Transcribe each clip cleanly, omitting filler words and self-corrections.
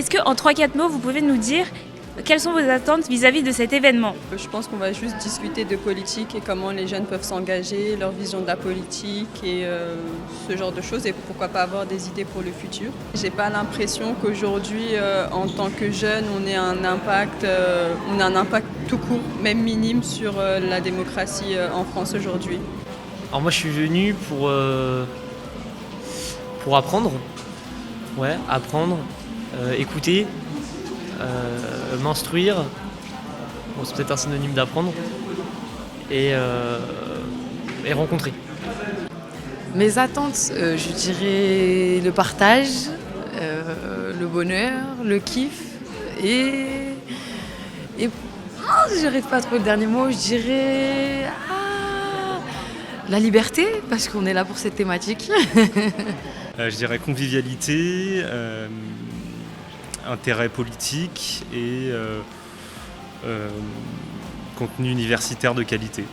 Est-ce qu'en 3-4 mots, vous pouvez nous dire quelles sont vos attentes vis-à-vis de cet événement? Je pense qu'on va juste discuter de politique et comment les jeunes peuvent s'engager, leur vision de la politique et ce genre de choses, et pourquoi pas avoir des idées pour le futur. J'ai pas l'impression qu'aujourd'hui, en tant que jeune, on ait un impact tout court, même minime, sur la démocratie en France aujourd'hui. Alors moi je suis venu pour apprendre, écouter, m'instruire, bon, c'est peut-être un synonyme d'apprendre, et rencontrer. Mes attentes, je dirais le partage, le bonheur, le kiff et j'arrive pas à trouver le dernier mot, je dirais la liberté, parce qu'on est là pour cette thématique. Je dirais convivialité, intérêt politique et contenu universitaire de qualité.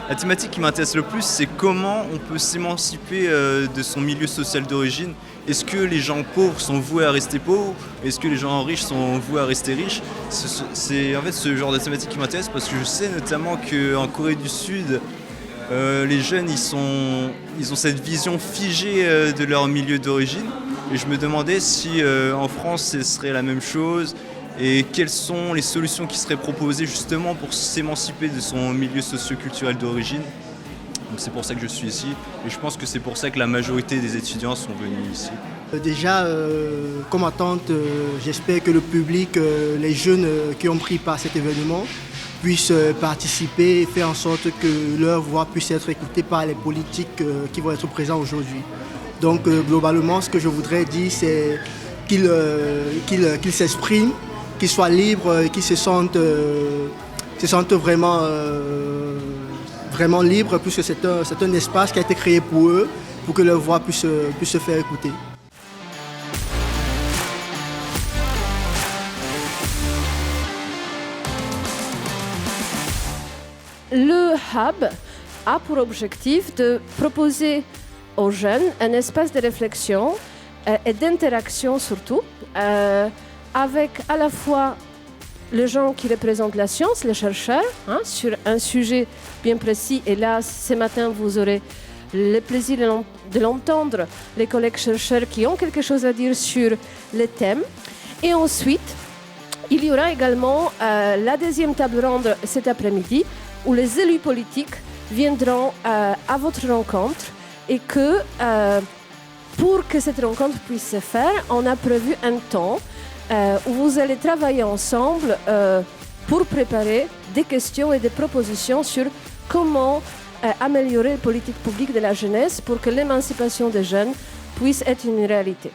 La thématique qui m'intéresse le plus, c'est comment on peut s'émanciper de son milieu social d'origine. Est-ce que les gens pauvres sont voués à rester pauvres? Est-ce que les gens riches sont voués à rester riches? C'est en fait ce genre de thématique qui m'intéresse, parce que je sais notamment qu'en Corée du Sud, les jeunes ils ont cette vision figée de leur milieu d'origine. Et je me demandais si en France ce serait la même chose, et quelles sont les solutions qui seraient proposées justement pour s'émanciper de son milieu socio-culturel d'origine. Donc c'est pour ça que je suis ici, et je pense que c'est pour ça que la majorité des étudiants sont venus ici. Déjà, comme attente, j'espère que le public, les jeunes qui ont pris part à cet événement, puissent participer et faire en sorte que leur voix puisse être écoutée par les politiques qui vont être présents aujourd'hui. Donc globalement, ce que je voudrais dire, c'est qu'ils s'expriment, qu'ils soient libres, qu'ils se sentent vraiment libres, puisque c'est un espace qui a été créé pour eux, pour que leur voix puisse se faire écouter. Le Hub a pour objectif de proposer aux jeunes un espace de réflexion et d'interaction surtout, avec à la fois les gens qui représentent la science, les chercheurs, sur un sujet bien précis. Et là, ce matin, vous aurez le plaisir de l'entendre, les collègues chercheurs qui ont quelque chose à dire sur les thèmes. Et ensuite, il y aura également la deuxième table ronde cet après-midi, où les élus politiques viendront à votre rencontre, et que pour que cette rencontre puisse se faire, on a prévu un temps où vous allez travailler ensemble pour préparer des questions et des propositions sur comment améliorer les politiques publiques de la jeunesse pour que l'émancipation des jeunes puisse être une réalité.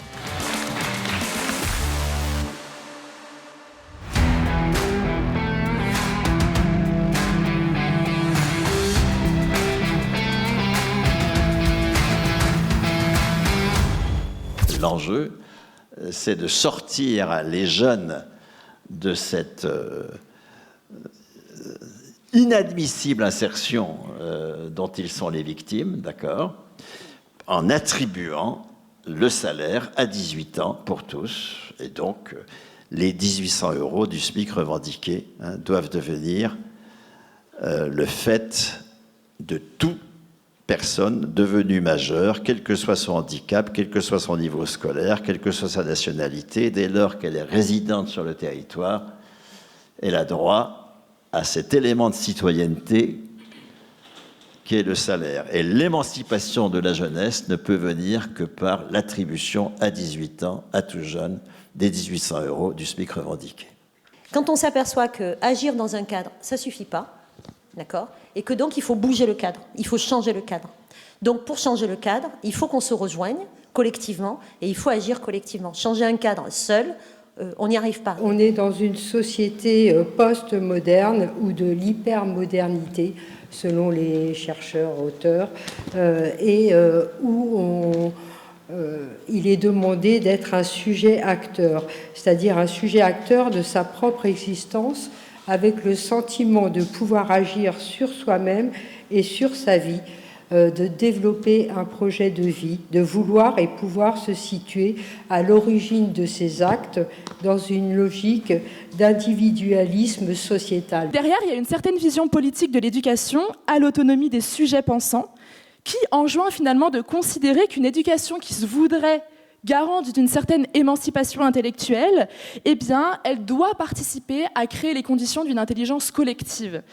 L'enjeu, c'est de sortir les jeunes de cette inadmissible insertion dont ils sont les victimes, d'accord, en attribuant le salaire à 18 ans pour tous. Et donc, les 1800 € du SMIC revendiqués doivent devenir le fait de toute personne devenue majeure, quel que soit son handicap, quel que soit son niveau scolaire, quelle que soit sa nationalité, dès lors qu'elle est résidente sur le territoire, elle a droit à cet élément de citoyenneté qui est le salaire. Et l'émancipation de la jeunesse ne peut venir que par l'attribution à 18 ans, à tout jeune, des 1800 € du SMIC revendiqué. Quand on s'aperçoit qu'agir dans un cadre, ça ne suffit pas, d'accord, et que donc il faut bouger le cadre, il faut changer le cadre. Donc pour changer le cadre, il faut qu'on se rejoigne collectivement et il faut agir collectivement. Changer un cadre seul, on n'y arrive pas. On est dans une société post-moderne ou de l'hypermodernité, selon les chercheurs, auteurs, où il est demandé d'être un sujet acteur, c'est-à-dire un sujet acteur de sa propre existence, avec le sentiment de pouvoir agir sur soi-même et sur sa vie, de développer un projet de vie, de vouloir et pouvoir se situer à l'origine de ces actes dans une logique d'individualisme sociétal. Derrière, il y a une certaine vision politique de l'éducation à l'autonomie des sujets pensants qui enjoint finalement de considérer qu'une éducation qui se voudrait garante d'une certaine émancipation intellectuelle, eh bien, elle doit participer à créer les conditions d'une intelligence collective.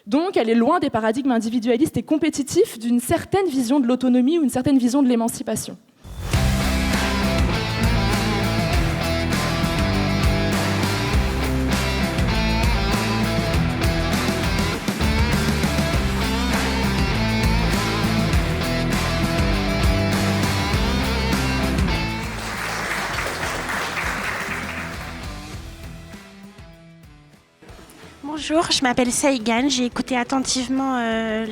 Donc, elle est loin des paradigmes individualistes et compétitifs d'une certaine vision de l'autonomie ou une certaine vision de l'émancipation. Bonjour, je m'appelle Saïgan, j'ai écouté attentivement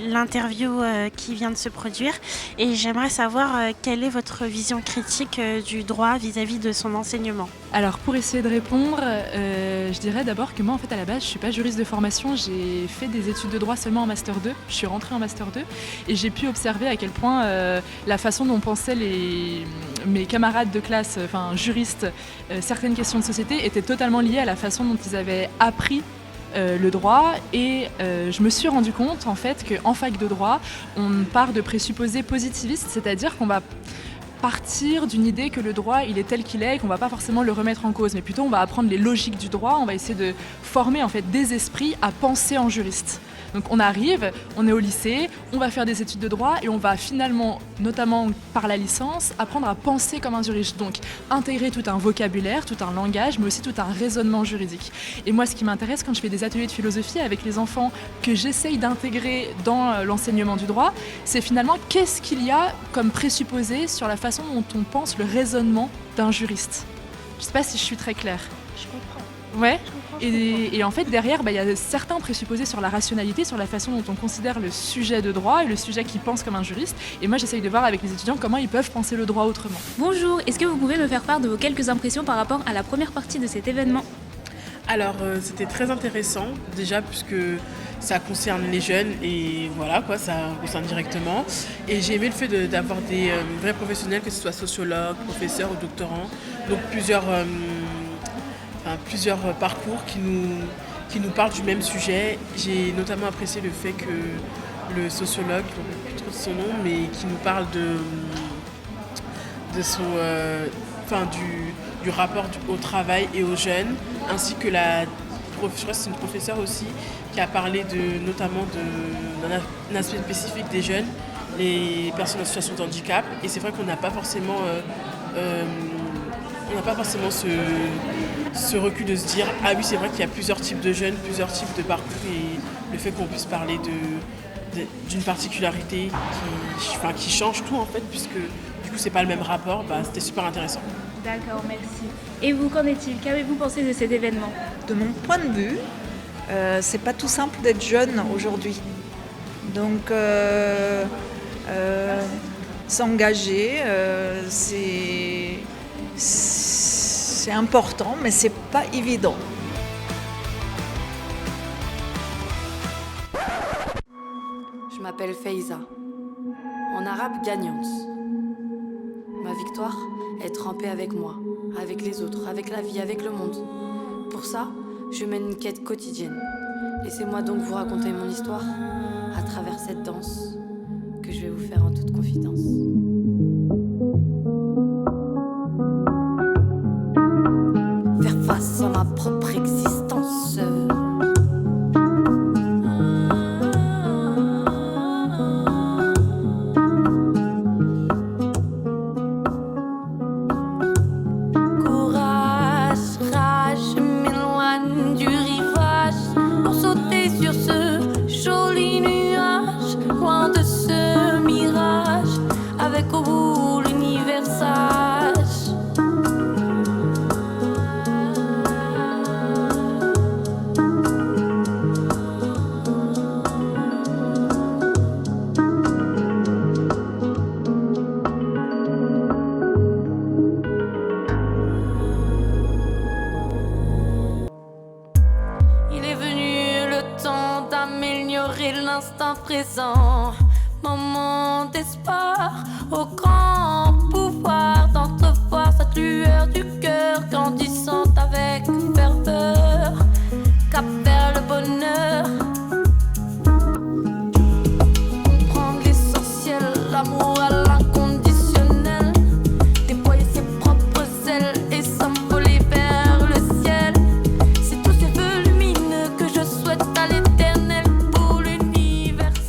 l'interview qui vient de se produire et j'aimerais savoir quelle est votre vision critique du droit vis-à-vis de son enseignement. Alors pour essayer de répondre, je dirais d'abord que moi en fait à la base je suis pas juriste de formation, j'ai fait des études de droit seulement en Master 2, je suis rentrée en Master 2 et j'ai pu observer à quel point la façon dont pensaient mes camarades de classe, enfin juristes, certaines questions de société étaient totalement liées à la façon dont ils avaient appris le droit et je me suis rendu compte en fait qu'en fac de droit on part de présupposés positivistes, c'est-à-dire qu'on va partir d'une idée que le droit il est tel qu'il est et qu'on va pas forcément le remettre en cause, mais plutôt on va apprendre les logiques du droit, on va essayer de former en fait des esprits à penser en juriste. Donc on arrive, on est au lycée, on va faire des études de droit et on va finalement, notamment par la licence, apprendre à penser comme un juriste. Donc intégrer tout un vocabulaire, tout un langage, mais aussi tout un raisonnement juridique. Et moi ce qui m'intéresse quand je fais des ateliers de philosophie avec les enfants que j'essaye d'intégrer dans l'enseignement du droit, c'est finalement qu'est-ce qu'il y a comme présupposé sur la façon dont on pense le raisonnement d'un juriste. Je ne sais pas si je suis très claire. Je comprends. Ouais. Et en fait, derrière, il y a certains présupposés sur la rationalité, sur la façon dont on considère le sujet de droit et le sujet qui pense comme un juriste. Et moi, j'essaye de voir avec les étudiants comment ils peuvent penser le droit autrement. Bonjour, est-ce que vous pouvez me faire part de vos quelques impressions par rapport à la première partie de cet événement ? Alors, c'était très intéressant, déjà, puisque ça concerne les jeunes et voilà, quoi, ça concerne directement. Et j'ai aimé le fait d'avoir des vrais professionnels, que ce soit sociologues, professeurs ou doctorants, donc plusieurs parcours qui nous parlent du même sujet. J'ai notamment apprécié le fait que le sociologue, je ne me rappelle plus trop de son nom, mais qui nous parle du rapport au travail et aux jeunes, ainsi que je crois que c'est une professeure aussi, qui a parlé notamment d'un aspect spécifique des jeunes, les personnes en situation de handicap. Et c'est vrai qu'on n'a pas forcément ce recul de se dire ah oui, c'est vrai qu'il y a plusieurs types de jeunes, plusieurs types de parcours, et le fait qu'on puisse parler d'une particularité qui change tout en fait, puisque du coup c'est pas le même rapport, c'était super intéressant. D'accord, merci. Et vous, qu'en est-il ? Qu'avez-vous pensé de cet événement ? De mon point de vue, c'est pas tout simple d'être jeune aujourd'hui. Donc s'engager, c'est important, mais c'est pas évident. Je m'appelle Faiza, en arabe gagnante. Ma victoire est trempée avec moi, avec les autres, avec la vie, avec le monde. Pour ça, je mène une quête quotidienne. Laissez-moi donc vous raconter mon histoire à travers cette danse que je vais vous faire en toute confidence. Faire face à ma propre existence. Il est venu le temps d'améliorer l'instant présent. moment d'espoir, au grand pouvoir d'entrevoir cette lueur du cœur grandissante avec ferveur, cap vers le bonheur. Comprendre l'essentiel, l'amour à l'inconditionnel, déployer ses propres ailes et s'envoler vers le ciel. C'est tous ces vœux lumineux que je souhaite à l'éternel pour l'universel.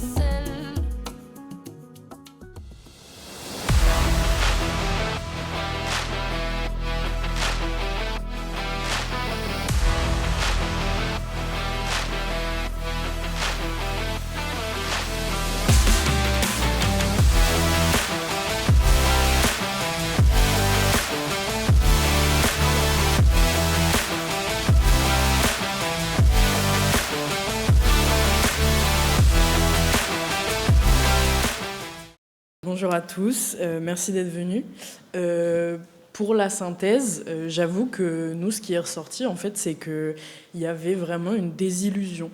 Bonjour à tous, merci d'être venus. Pour la synthèse, j'avoue que nous, ce qui est ressorti, en fait, c'est qu'il y avait vraiment une désillusion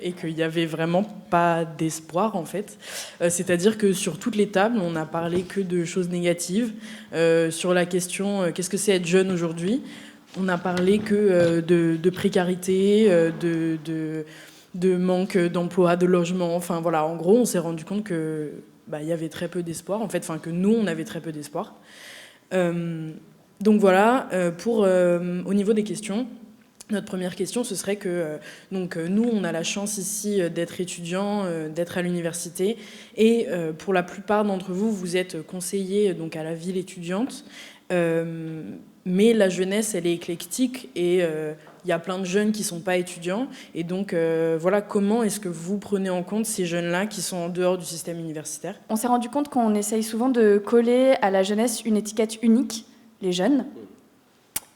et qu'il n'y avait vraiment pas d'espoir, en fait. C'est-à-dire que sur toutes les tables, on n'a parlé que de choses négatives. Sur la question qu'est-ce que c'est être jeune aujourd'hui, on n'a parlé que de précarité, de manque d'emploi, de logement. Enfin voilà, en gros, on s'est rendu compte que il y avait très peu d'espoir, en fait, enfin que nous, on avait très peu d'espoir. Donc voilà, au niveau des questions, notre première question, ce serait que nous, on a la chance ici d'être étudiants, d'être à l'université, et pour la plupart d'entre vous, vous êtes conseillers donc à la ville étudiante, mais la jeunesse, elle est éclectique et il y a plein de jeunes qui ne sont pas étudiants. Et donc, voilà, comment est-ce que vous prenez en compte ces jeunes-là qui sont en dehors du système universitaire ? On s'est rendu compte qu'on essaye souvent de coller à la jeunesse une étiquette unique, les jeunes.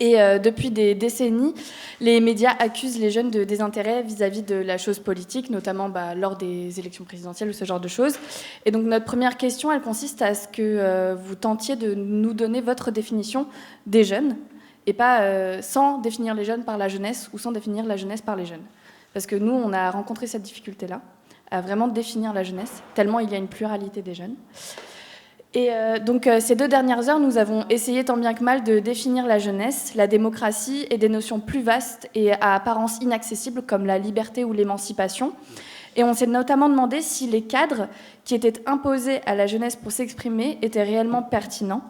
Et depuis des décennies, les médias accusent les jeunes de désintérêt vis-à-vis de la chose politique, notamment lors des élections présidentielles ou ce genre de choses. Et donc notre première question, elle consiste à ce que vous tentiez de nous donner votre définition des jeunes, et pas sans définir les jeunes par la jeunesse ou sans définir la jeunesse par les jeunes. Parce que nous, on a rencontré cette difficulté-là, à vraiment définir la jeunesse, tellement il y a une pluralité des jeunes. Et donc ces 2 dernières heures, nous avons essayé tant bien que mal de définir la jeunesse, la démocratie et des notions plus vastes et à apparence inaccessible comme la liberté ou l'émancipation. Et on s'est notamment demandé si les cadres qui étaient imposés à la jeunesse pour s'exprimer étaient réellement pertinents.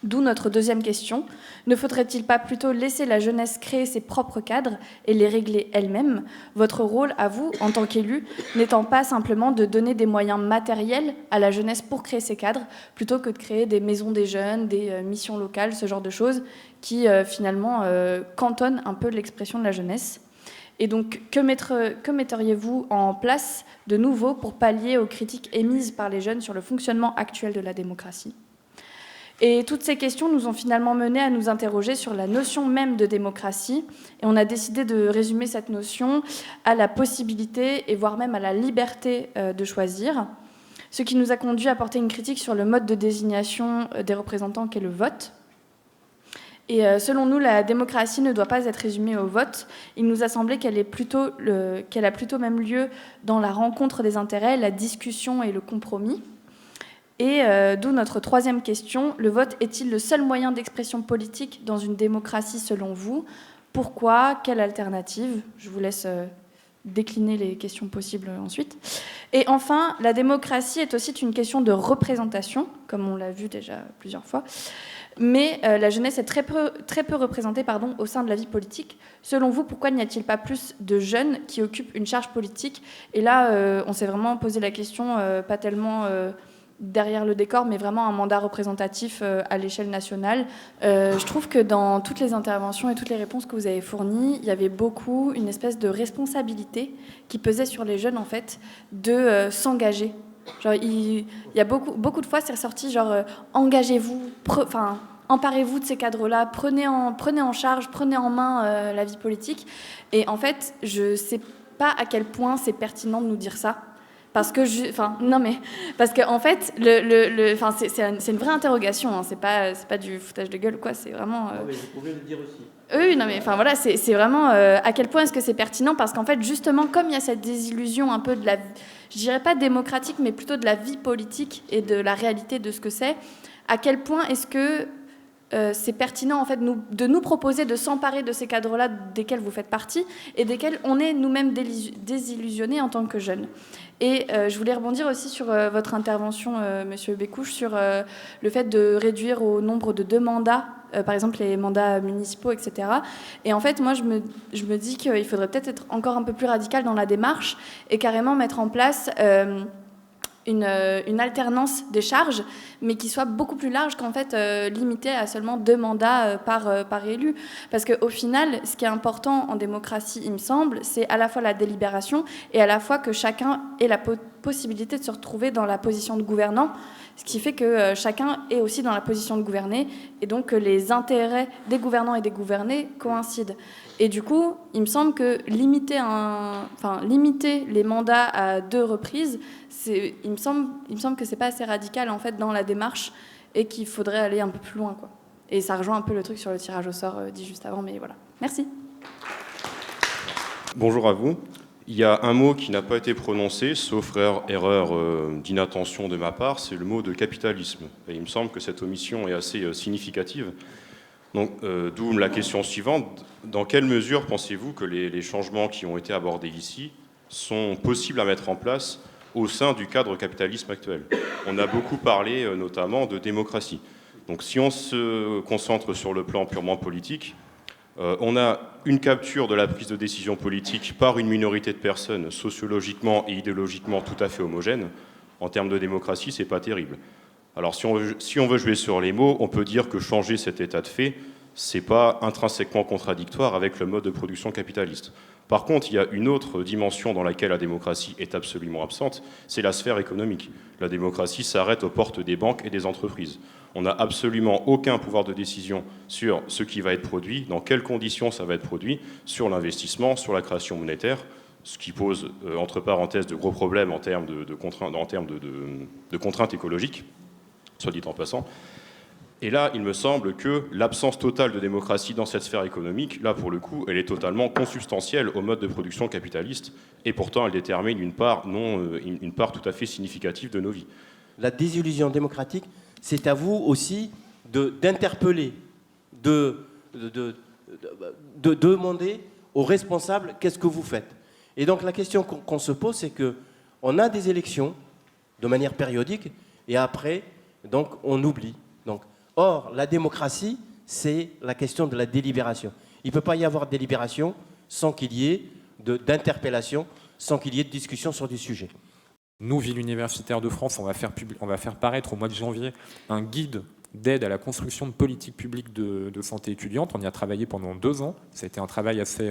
D'où notre deuxième question. Ne faudrait-il pas plutôt laisser la jeunesse créer ses propres cadres et les régler elle-même ? Votre rôle, à vous, en tant qu'élu, n'étant pas simplement de donner des moyens matériels à la jeunesse pour créer ces cadres, plutôt que de créer des maisons des jeunes, des missions locales, ce genre de choses, qui finalement cantonnent un peu l'expression de la jeunesse. Et donc, que metteriez-vous en place de nouveau pour pallier aux critiques émises par les jeunes sur le fonctionnement actuel de la démocratie ? Et toutes ces questions nous ont finalement mené à nous interroger sur la notion même de démocratie. Et on a décidé de résumer cette notion à la possibilité et voire même à la liberté de choisir. Ce qui nous a conduit à porter une critique sur le mode de désignation des représentants qu'est le vote. Et selon nous, la démocratie ne doit pas être résumée au vote. Il nous a semblé qu'elle a plutôt même lieu dans la rencontre des intérêts, la discussion et le compromis. Et d'où notre troisième question, le vote est-il le seul moyen d'expression politique dans une démocratie selon vous ? Pourquoi ? Quelle alternative ? Je vous laisse décliner les questions possibles ensuite. Et enfin, la démocratie est aussi une question de représentation, comme on l'a vu déjà plusieurs fois. Mais la jeunesse est très peu représentée au sein de la vie politique. Selon vous, pourquoi n'y a-t-il pas plus de jeunes qui occupent une charge politique ? Et là, on s'est vraiment posé la question, pas tellement derrière le décor, mais vraiment un mandat représentatif à l'échelle nationale. Je trouve que dans toutes les interventions et toutes les réponses que vous avez fournies, il y avait beaucoup une espèce de responsabilité qui pesait sur les jeunes, en fait, de s'engager. Genre, il y a beaucoup de fois, c'est ressorti, genre, engagez-vous, emparez-vous de ces cadres-là, prenez en charge, prenez en main la vie politique. Et en fait, je ne sais pas à quel point c'est pertinent de nous dire ça. Parce que parce qu'en fait, c'est une vraie interrogation. Hein, c'est pas du foutage de gueule, quoi. C'est vraiment. Mais vous pouvez le dire aussi. Oui, non, mais enfin voilà, c'est vraiment à quel point est-ce que c'est pertinent ? Parce qu'en fait, justement, comme il y a cette désillusion un peu de la, je je dirais pas démocratique, mais plutôt de la vie politique et de la réalité de ce que c'est. À quel point est-ce que c'est pertinent en fait de nous proposer de s'emparer de ces cadres-là desquels vous faites partie et desquels on est nous-mêmes désillusionnés en tant que jeunes. Et je voulais rebondir aussi sur votre intervention, Monsieur Bécouche, sur le fait de réduire au nombre de 2 mandats, par exemple les mandats municipaux, etc. Et en fait, moi, je me dis qu'il faudrait peut-être être encore un peu plus radical dans la démarche et carrément mettre en place une alternance des charges, mais qui soit beaucoup plus large qu'en fait limitée à seulement 2 mandats par élu. Parce qu'au final, ce qui est important en démocratie, il me semble, c'est à la fois la délibération et à la fois que chacun ait la possibilité de se retrouver dans la position de gouvernant, ce qui fait que chacun est aussi dans la position de gouverner, et donc que les intérêts des gouvernants et des gouvernés coïncident. Et du coup, il me semble que limiter les mandats à 2 reprises, il me semble que c'est pas assez radical en fait dans la démarche et qu'il faudrait aller un peu plus loin, quoi. Et ça rejoint un peu le truc sur le tirage au sort dit juste avant, mais voilà. Merci. Bonjour à vous. Il y a un mot qui n'a pas été prononcé, sauf erreur d'inattention de ma part, c'est le mot de capitalisme. Et il me semble que cette omission est assez significative. Donc, d'où la question suivante. Dans quelle mesure pensez-vous que les changements qui ont été abordés ici sont possibles à mettre en place au sein du cadre capitalisme actuel? On a beaucoup parlé notamment de démocratie. Donc si on se concentre sur le plan purement politique, on a une capture de la prise de décision politique par une minorité de personnes sociologiquement et idéologiquement tout à fait homogènes. En termes de démocratie, c'est pas terrible. Alors si on veut jouer sur les mots, on peut dire que changer cet état de fait, c'est pas intrinsèquement contradictoire avec le mode de production capitaliste. Par contre, il y a une autre dimension dans laquelle la démocratie est absolument absente, c'est la sphère économique. La démocratie s'arrête aux portes des banques et des entreprises. On n'a absolument aucun pouvoir de décision sur ce qui va être produit, dans quelles conditions ça va être produit, sur l'investissement, sur la création monétaire, ce qui pose, entre parenthèses, de gros problèmes en termes de contraintes écologiques, soit dit en passant. Et là, il me semble que l'absence totale de démocratie dans cette sphère économique, là, pour le coup, elle est totalement consubstantielle au mode de production capitaliste, et pourtant, elle détermine une part tout à fait significative de nos vies. La désillusion démocratique, c'est à vous aussi d'interpeller, de demander aux responsables qu'est-ce que vous faites. Et donc, la question qu'on se pose, c'est qu'on a des élections de manière périodique, et après, donc, on oublie. Or, la démocratie, c'est la question de la délibération. Il ne peut pas y avoir de délibération sans qu'il y ait d'interpellation, sans qu'il y ait de discussion sur du sujet. Nous, Ville universitaire de France, on va faire paraître au mois de janvier un guide d'aide à la construction de politiques publiques de santé étudiante. On y a travaillé pendant 2 ans. Ça a été un travail assez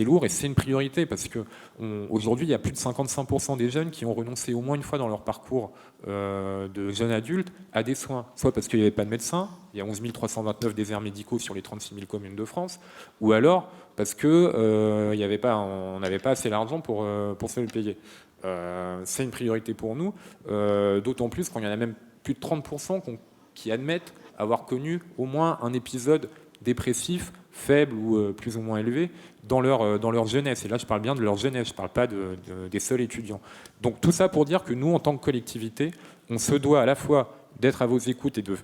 lourd et c'est une priorité parce qu'aujourd'hui, il y a plus de 55% des jeunes qui ont renoncé au moins une fois dans leur parcours de jeunes adultes à des soins. Soit parce qu'il n'y avait pas de médecin, il y a 11 329 déserts médicaux sur les 36 000 communes de France, ou alors parce qu'on n'avait pas assez d'argent pour se le payer. C'est une priorité pour nous, d'autant plus quand il y en a même plus de 30% qui admettent avoir connu au moins un épisode dépressif, faible ou plus ou moins élevé dans leur jeunesse. Et là, je parle bien de leur jeunesse, je ne parle pas des seuls étudiants. Donc tout ça pour dire que nous, en tant que collectivité, on se doit à la fois d'être à vos écoutes et de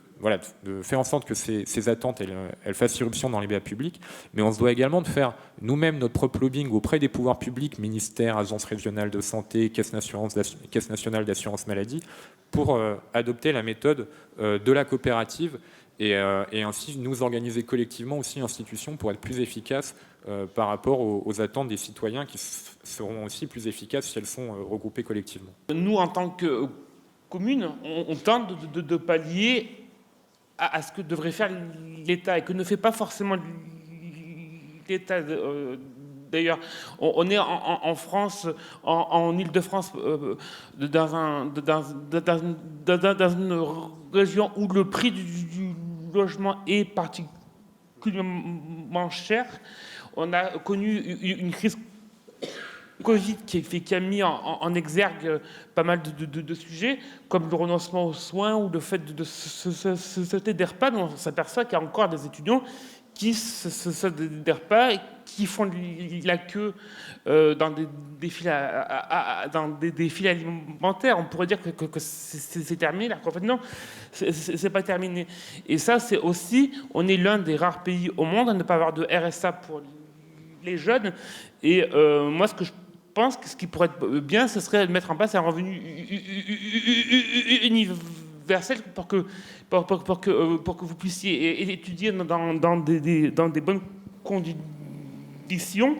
faire en sorte que ces attentes elles fassent irruption dans les débats publics, mais on se doit également de faire nous-mêmes notre propre lobbying auprès des pouvoirs publics, ministères, agences régionales de santé, caisse nationale d'assurance maladie, pour adopter la méthode de la coopérative et ainsi nous organiser collectivement aussi institutions pour être plus efficaces par rapport aux attentes des citoyens qui seront aussi plus efficaces si elles sont regroupées collectivement. Nous, en tant que commune, on tente de pallier à ce que devrait faire l'État et que ne fait pas forcément l'État. D'ailleurs, on est en France, en Île-de-France, dans une région où le prix du logement est particulièrement cher. On a connu une crise Covid qui a mis en exergue pas mal de sujets, comme le renoncement aux soins ou le fait de se sauter des repas. On s'aperçoit qu'il y a encore des étudiants qui se sautent des repas et qui font la queue dans des défilés alimentaires. On pourrait dire que c'est terminé, alors qu'en fait non, c'est pas terminé. Et ça, c'est aussi, on est l'un des rares pays au monde à ne pas avoir de RSA pour les jeunes. Et moi, ce que je pense que ce qui pourrait être bien, ce serait de mettre en place un revenu universel pour que vous puissiez étudier dans des bonnes conditions.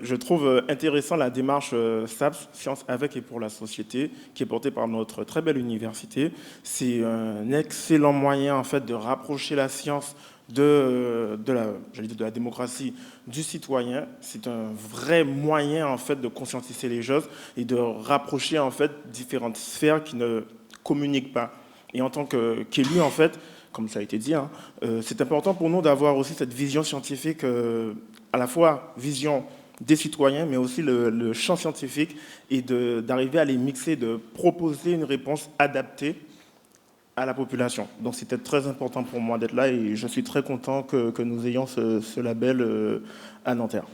Je trouve intéressant la démarche SAPS, Sciences avec et pour la société, qui est portée par notre très belle université. C'est un excellent moyen en fait, de rapprocher la science de la démocratie du citoyen. C'est un vrai moyen en fait, de conscientiser les choses et de rapprocher en fait, différentes sphères qui ne communiquent pas. Et en tant qu'élu, en fait, comme ça a été dit, c'est important pour nous d'avoir aussi cette vision scientifique, à la fois vision des citoyens, mais aussi le champ scientifique, et d'arriver à les mixer, de proposer une réponse adaptée à la population. Donc c'était très important pour moi d'être là, et je suis très content que nous ayons ce label à Nanterre.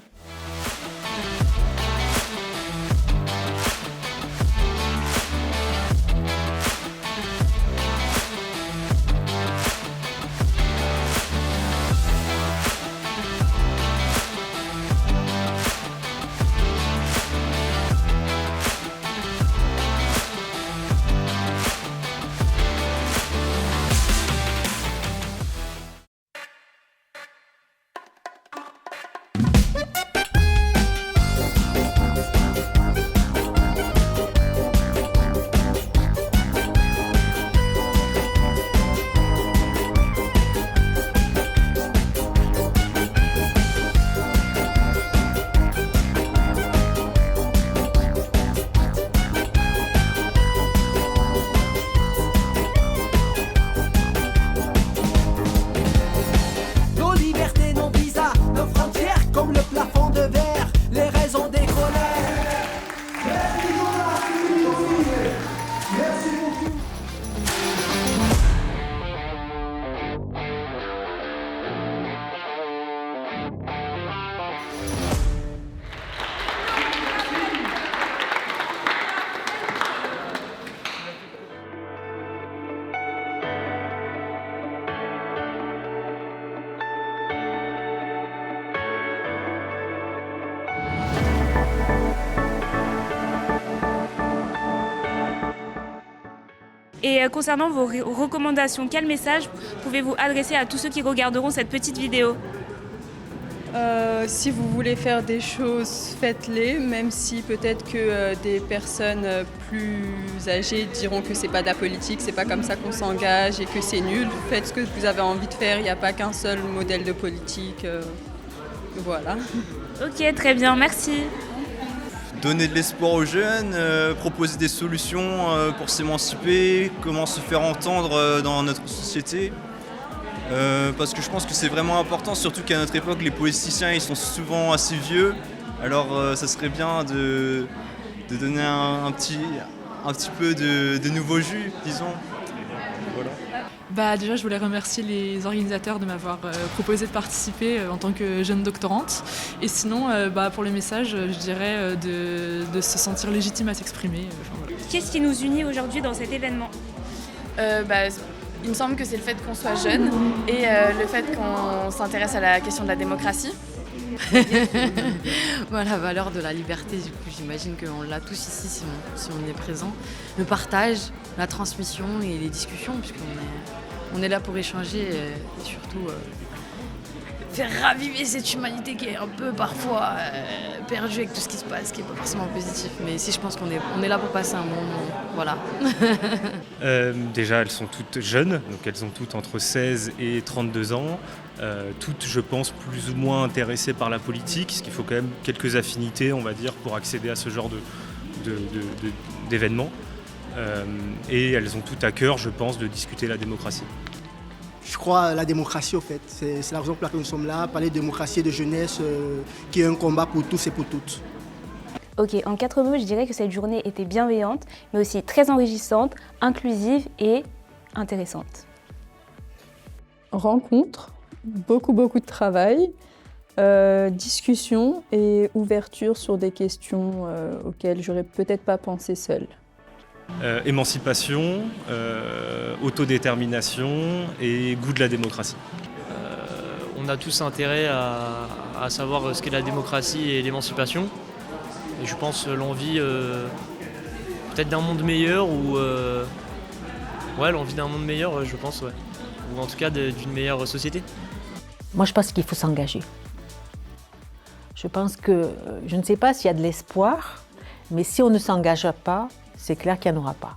Et concernant vos recommandations, quel message pouvez-vous adresser à tous ceux qui regarderont cette petite vidéo ? Si vous voulez faire des choses, faites-les, même si peut-être que des personnes plus âgées diront que c'est pas de la politique, c'est pas comme ça qu'on s'engage et que c'est nul. Faites ce que vous avez envie de faire, il n'y a pas qu'un seul modèle de politique. Voilà. Ok, très bien, merci. Donner de l'espoir aux jeunes, proposer des solutions pour s'émanciper, comment se faire entendre dans notre société. Parce que je pense que c'est vraiment important, surtout qu'à notre époque, les politiciens ils sont souvent assez vieux. Alors ça serait bien de donner un petit peu de nouveau jus, disons. Voilà. Déjà, je voulais remercier les organisateurs de m'avoir proposé de participer en tant que jeune doctorante. Et sinon, pour le message, je dirais de se sentir légitime à s'exprimer. Voilà. Qu'est-ce qui nous unit aujourd'hui dans cet événement ? Il me semble que c'est le fait qu'on soit jeune et le fait qu'on s'intéresse à la question de la démocratie. La valeur de la liberté, du coup, j'imagine qu'on l'a tous ici si on est présent. Le partage, la transmission et les discussions, puisqu'on est là pour échanger et surtout faire raviver cette humanité qui est un peu parfois perdue avec tout ce qui se passe, qui n'est pas forcément positif. Mais ici, je pense qu'on est là pour passer un bon moment. Voilà. Déjà, elles sont toutes jeunes, donc elles ont toutes entre 16 et 32 ans. Toutes, je pense, plus ou moins intéressées par la politique, ce qu'il faut quand même quelques affinités, on va dire, pour accéder à ce genre d'événements. Et elles ont toutes à cœur, je pense, de discuter la démocratie. Je crois à la démocratie, au fait. C'est la raison pour laquelle nous sommes là, parler de démocratie et de jeunesse, qui est un combat pour tous et pour toutes. Ok, en 4 mots, je dirais que cette journée était bienveillante, mais aussi très enrichissante, inclusive et intéressante. Rencontre, beaucoup de travail, discussion et ouverture sur des questions auxquelles j'aurais peut-être pas pensé seule. Émancipation, autodétermination et goût de la démocratie. On a tous intérêt à savoir ce qu'est la démocratie et l'émancipation. Et je pense l'envie peut-être d'un monde meilleur ou l'envie d'un monde meilleur, je pense, ouais. Ou en tout cas d'une meilleure société. Moi, je pense qu'il faut s'engager. Je pense que, je ne sais pas s'il y a de l'espoir, mais si on ne s'engage pas, c'est clair qu'il n'y en aura pas.